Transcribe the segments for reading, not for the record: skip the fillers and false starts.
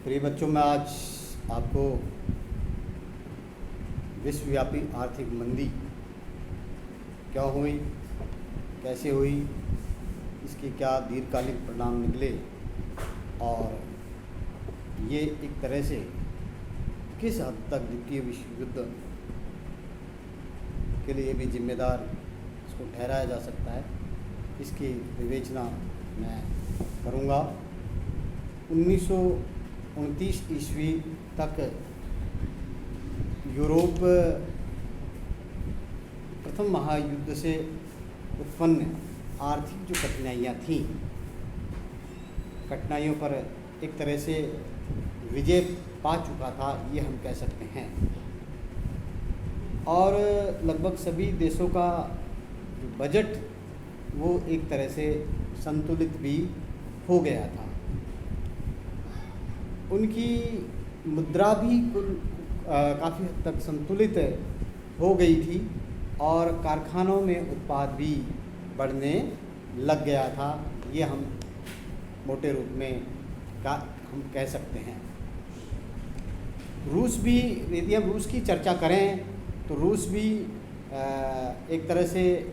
प्रिय बच्चों, मैं आज आपको विश्वव्यापी आर्थिक मंदी क्यों हुई, कैसे हुई, इसके क्या दीर्घकालिक परिणाम निकले और ये एक तरह से किस हद तक द्वितीय विश्व युद्ध के लिए भी जिम्मेदार इसको ठहराया जा सकता है, इसकी विवेचना मैं करूँगा। 1929 ईस्वी तक यूरोप प्रथम महायुद्ध से उत्पन्न आर्थिक जो कठिनाइयाँ थीं, कठिनाइयों पर एक तरह से विजय पा चुका था, ये हम कह सकते हैं। और लगभग सभी देशों का जो बजट वो एक तरह से संतुलित भी हो गया था। उनकी मुद्रा भी काफ़ी हद तक संतुलित हो गई थी और कारखानों में उत्पाद भी बढ़ने लग गया था। ये हम मोटे रूप में हम कह सकते हैं। रूस भी, यदि हम रूस की चर्चा करें तो रूस भी एक तरह से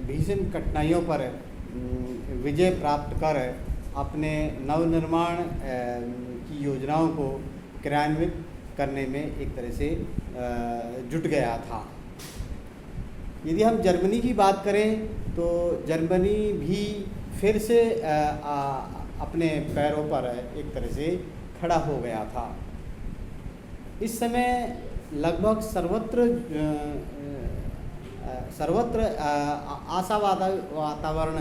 भीषण कठिनाइयों पर विजय प्राप्त कर अपने नवनिर्माण की योजनाओं को क्रियान्वित करने में एक तरह से जुट गया था। यदि हम जर्मनी की बात करें तो जर्मनी भी फिर से अपने पैरों पर एक तरह से खड़ा हो गया था। इस समय लगभग सर्वत्र आशावाद वातावरण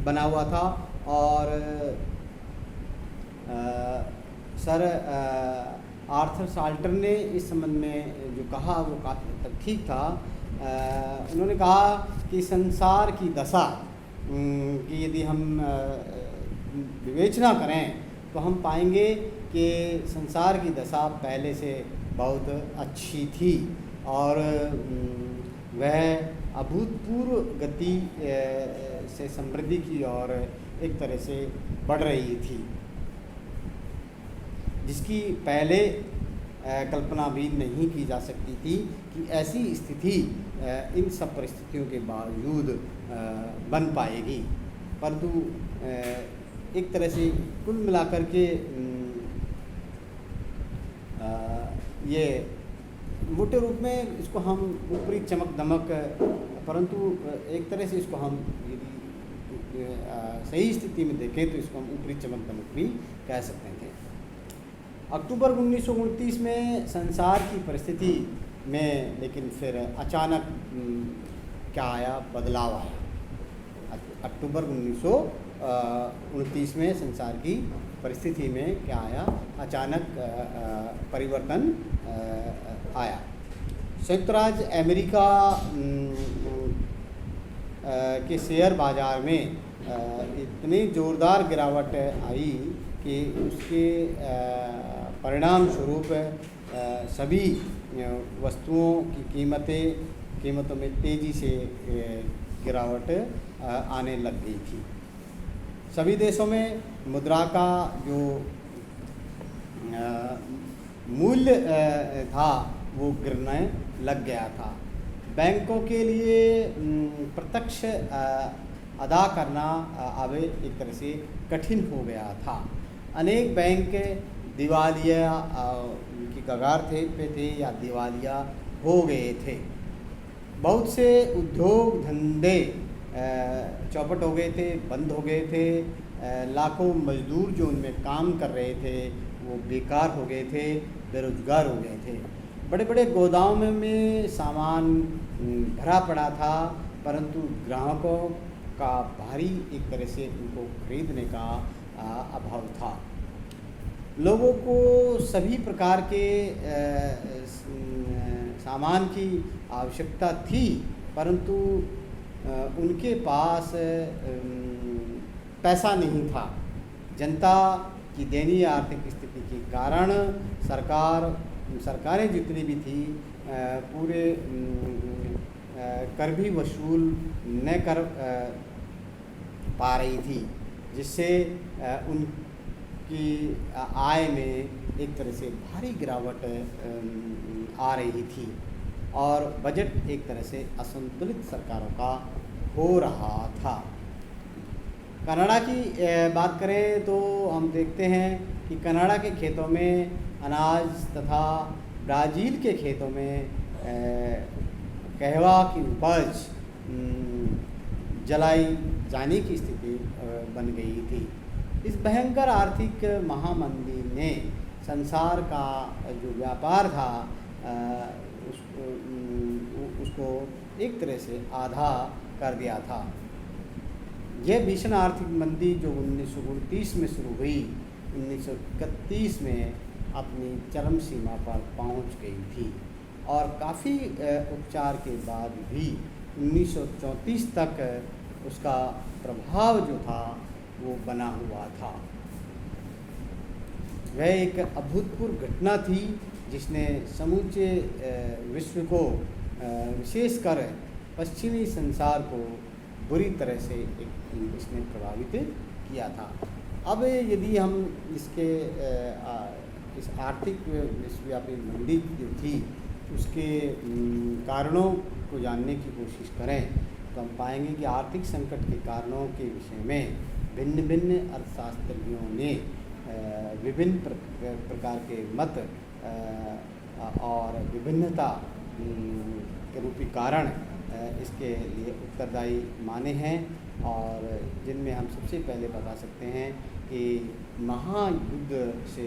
बना हुआ था और सर आर्थर साल्टर ने इस संबंध में जो कहा वो काफ़ी हद तक ठीक था। उन्होंने कहा कि संसार की दशा की यदि हम विवेचना करें तो हम पाएंगे कि संसार की दशा पहले से बहुत अच्छी थी और वह अभूतपूर्व गति से समृद्धि की ओर एक तरह से बढ़ रही थी, जिसकी पहले कल्पना भी नहीं की जा सकती थी कि ऐसी स्थिति इन सब परिस्थितियों के बावजूद बन पाएगी। परंतु एक तरह से कुल मिलाकर के ये मोटे रूप में इसको हम ऊपरी चमक दमक, परंतु एक तरह से इसको हम यदि सही स्थिति में देखें तो इसको हम ऊपरी चमक दमक भी कह सकते थे। अक्टूबर 1929 में संसार की परिस्थिति में लेकिन फिर अचानक क्या आया, बदलाव आया। अक्टूबर 1929 में संसार की परिस्थिति में क्या आया, अचानक परिवर्तन आया। संयुक्त राज्य अमेरिका के शेयर बाजार में इतनी ज़ोरदार गिरावट आई कि उसके परिणाम स्वरूप सभी वस्तुओं की कीमतों में तेज़ी से गिरावट आने लग गई थी। सभी देशों में मुद्रा का जो मूल्य था वो गिरने लग गया था। बैंकों के लिए प्रत्यक्ष अदा करना अब एक तरह से कठिन हो गया था। अनेक बैंक दिवालिया की कगार पे थे या दिवालिया हो गए थे। बहुत से उद्योग धंधे चौपट हो गए थे, बंद हो गए थे। लाखों मजदूर जो उनमें काम कर रहे थे वो बेकार हो गए थे, बेरोजगार हो गए थे। बड़े बड़े गोदामों में सामान भरा पड़ा था, परंतु ग्राहकों का भारी एक तरह से उनको खरीदने का अभाव था। लोगों को सभी प्रकार के सामान की आवश्यकता थी, परंतु उनके पास पैसा नहीं था। जनता की दयनीय आर्थिक स्थिति के कारण सरकारें जितनी भी थी पूरे कर भी वसूल न कर पा रही थी, जिससे उन की आय में एक तरह से भारी गिरावट आ रही थी और बजट एक तरह से असंतुलित सरकारों का हो रहा था। कनाडा की बात करें तो हम देखते हैं कि कनाडा के खेतों में अनाज तथा ब्राज़ील के खेतों में कहवा की उपज जलाई जाने की स्थिति बन गई थी। इस भयंकर आर्थिक महामंदी ने संसार का जो व्यापार था उसको एक तरह से आधा कर दिया था। यह भीषण आर्थिक मंदी जो 1929 में शुरू हुई, 1931 में अपनी चरम सीमा पर पहुंच गई थी और काफ़ी उपचार के बाद भी 1934 तक उसका प्रभाव जो था वो बना हुआ था। वह एक अभूतपूर्व घटना थी जिसने समूचे विश्व को विशेषकर पश्चिमी संसार को बुरी तरह से इसने प्रभावित किया था। अब यदि हम इसके इस आर्थिक विश्वव्यापी मंदी जो थी उसके कारणों को जानने की कोशिश करें तो हम पाएंगे कि आर्थिक संकट के कारणों के विषय में भिन्न भिन्न अर्थशास्त्रियों ने विभिन्न प्रकार के मत और विभिन्नता के रूपी कारण इसके लिए उत्तरदायी माने हैं और जिनमें हम सबसे पहले बता सकते हैं कि महायुद्ध से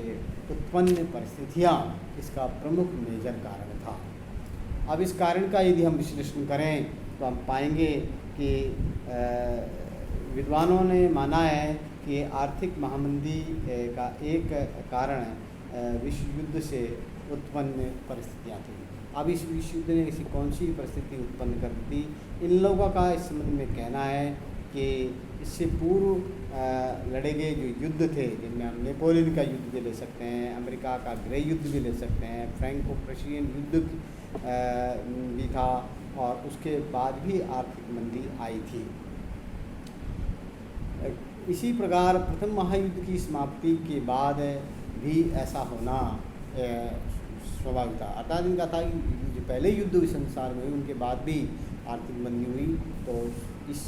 उत्पन्न परिस्थितियाँ इसका प्रमुख मेजर कारण था। अब इस कारण का यदि हम विश्लेषण करें तो हम पाएंगे कि विद्वानों ने माना है कि आर्थिक महामंदी का एक कारण विश्व युद्ध से उत्पन्न परिस्थितियाँ थी। अब इस विश्व युद्ध ने ऐसी कौन सी परिस्थिति उत्पन्न कर दी, इन लोगों का इस संबंध में कहना है कि इससे पूर्व लड़े गए जो युद्ध थे जिनमें हम नेपोलियन का युद्ध भी ले सकते हैं, अमेरिका का गृह युद्ध भी ले सकते हैं, फ्रैंको प्रशियन युद्ध भी था और उसके बाद भी आर्थिक मंदी आई थी। इसी प्रकार प्रथम महायुद्ध की समाप्ति के बाद भी ऐसा होना स्वाभाविक था। अर्थात इनका था कि जो पहले युद्ध हुए संसार में उनके बाद भी आर्थिक मंदी हुई तो इस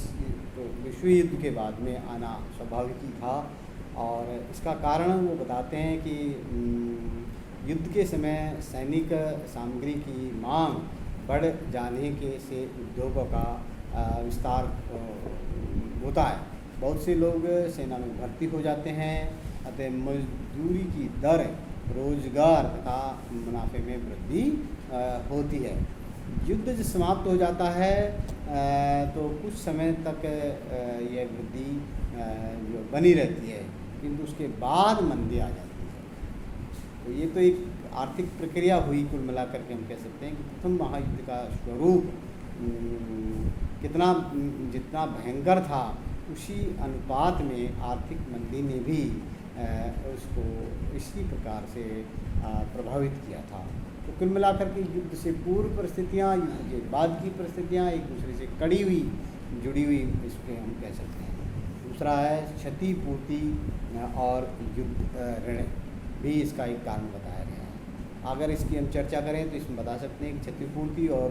विश्व युद्ध के बाद में आना स्वाभाविक ही था। और इसका कारण वो बताते हैं कि युद्ध के समय सैनिक सामग्री की मांग बढ़ जाने के से उद्योगों का विस्तार होता है। बहुत से लोग सेना में भर्ती हो जाते हैं अतः मजदूरी की दर, रोजगार तथा मुनाफे में वृद्धि होती है। युद्ध जब समाप्त हो जाता है तो कुछ समय तक यह वृद्धि जो बनी रहती है किंतु उसके बाद मंदी आ जाती है। तो ये तो एक आर्थिक प्रक्रिया हुई। कुल मिलाकर के हम कह सकते हैं कि प्रथम महायुद्ध का स्वरूप जितना भयंकर था उसी अनुपात में आर्थिक मंदी ने भी उसको इसी प्रकार से प्रभावित किया था। तो कुल मिलाकर के युद्ध से पूर्व परिस्थितियाँ, युद्ध के बाद की परिस्थितियाँ एक दूसरे से कड़ी हुई जुड़ी हुई इसको हम कह सकते हैं। दूसरा है क्षतिपूर्ति और युद्ध ऋण भी इसका एक कारण बताया गया है। अगर इसकी हम चर्चा करें तो इसमें बता सकते हैं कि क्षतिपूर्ति और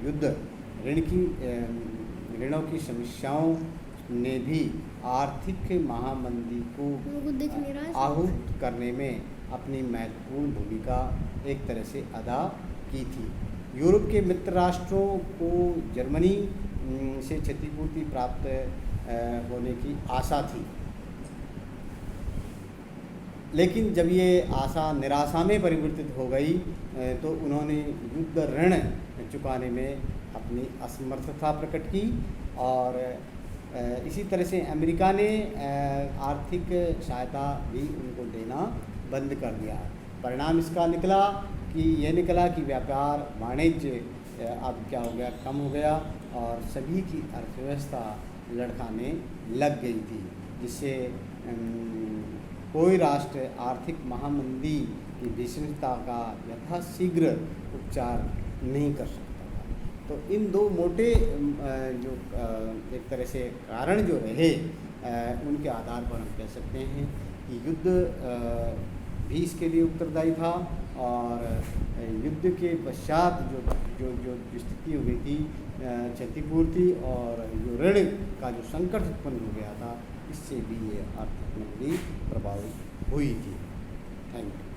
युद्ध ऋणों की समस्याओं ने भी आर्थिक महामंदी को आहूत करने में अपनी महत्वपूर्ण भूमिका एक तरह से अदा की थी। यूरोप के मित्र राष्ट्रों को जर्मनी से क्षतिपूर्ति प्राप्त होने की आशा थी, लेकिन जब ये आशा निराशा में परिवर्तित हो गई तो उन्होंने युद्ध ऋण चुकाने में अपनी असमर्थता प्रकट की और इसी तरह से अमेरिका ने आर्थिक सहायता भी उनको देना बंद कर दिया। परिणाम इसका निकला कि व्यापार वाणिज्य अब क्या हो गया, कम हो गया और सभी की अर्थव्यवस्था लड़खड़ाने लग गई थी, जिससे कोई राष्ट्र आर्थिक महामंदी की भीषणता का यथाशीघ्र उपचार नहीं कर सकता। तो इन दो मोटे जो एक तरह से कारण जो रहे उनके आधार पर हम कह सकते हैं युद्ध भी इसके लिए उत्तरदायी था। और युद्ध के पश्चात जो स्थिति हो गई थी, क्षतिपूर्ति और जो ऋण का जो संकट उत्पन्न हो गया था, इससे भी ये आर्थिक मंदी प्रभावित हुई थी। Thank you.